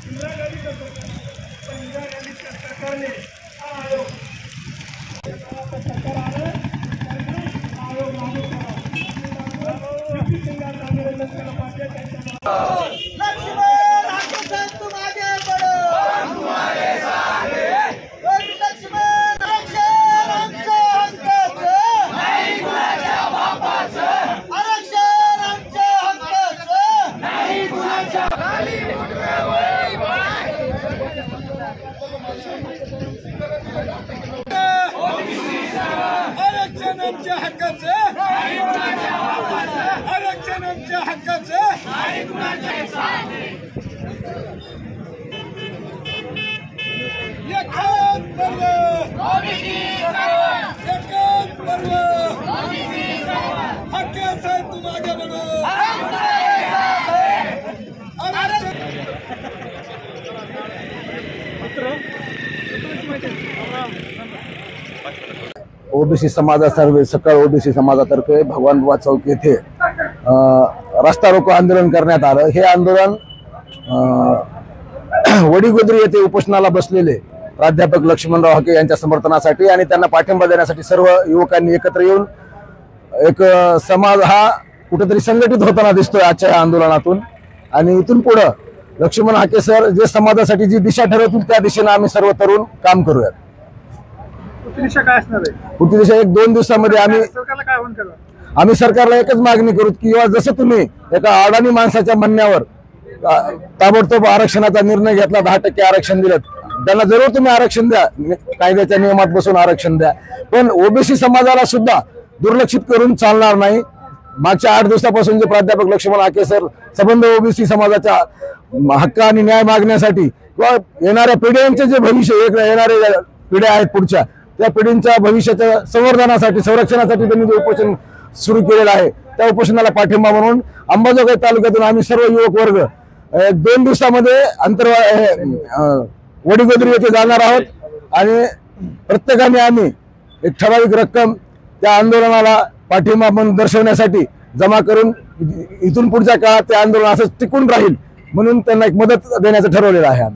इंदिरा गांधी करत होता, पण इंदिरा गांधीच्या सरकारने हा आयोग सरकार आलं त्यांनी हा आयोग लागू करा। पी सिंग आंदोलन केलं पाहिजे त्यांच्या आरक्षणाच्या हक्काचं आरक्षणाच्या हक्काचं एकाच पर्व एकाच पर्व हक्काचं आहे तुम आगे बढ़ो। ओबीसी समाजातर्फे सकाळ ओबीसी समाजातर्फे भगवान बुवा चौक येथे रस्ता रोको आंदोलन करण्यात आलं। हे आंदोलन वडीगोद्री येथे उपोषणाला बसलेले प्राध्यापक लक्ष्मणराव हाके यांच्या समर्थनासाठी आणि त्यांना पाठिंबा देण्यासाठी सर्व युवकांनी एकत्र येऊन एक समाज हा कुठेतरी संघटित होताना दिसतोय आजच्या या आंदोलनातून। आणि इथून पुढे लक्ष्मण हाके सर जे समाजासाठी जी दिशा ठरवतील त्या दिशेने आम्ही सर्व तरुण काम करूयात। दिशा काय असणार आहे? पुढची दिशा 1-2 दिवसामध्ये आम्ही सरकारला एकच मागणी करू की जसं तुम्ही एका अडाणी माणसाच्या म्हणण्यावर ताबडतोब आरक्षणाचा निर्णय घेतला, 10% आरक्षण दिलं, त्यांना जरूर तुम्ही आरक्षण द्या, कायद्याच्या नियमात बसून आरक्षण द्या, पण ओबीसी समाजाला सुद्धा दुर्लक्षित करून चालणार नाही। मागच्या 8 दिवसापासून जे प्राध्यापक लक्ष्मण हाके सर संबंध ओबीसी समाजाच्या हक्क आणि न्याय मागण्यासाठी किंवा येणाऱ्या पिढ्यांचे जे भविष्य येणारे पिढ्या आहेत पुढच्या त्या पिढींच्या भविष्याच्या संवर्धनासाठी संरक्षणासाठी त्यांनी जे उपोषण सुरू केलेलं आहे त्या उपोषणाला पाठिंबा म्हणून अंबाजोगाई तालुक्यातून आम्ही सर्व युवक वर्ग 2 दिवसामध्ये वडीगोद्री येथे जाणार आहोत आणि प्रत्येकाने आम्ही एक ठराविक रक्कम त्या आंदोलनाला पाठिंबा म्हणून दर्शवण्यासाठी जमा करून इथून पुढच्या काळात ते आंदोलन असंच टिकून राहील म्हणून त्यांना एक मदत देण्याचं ठरवलेलं आहे।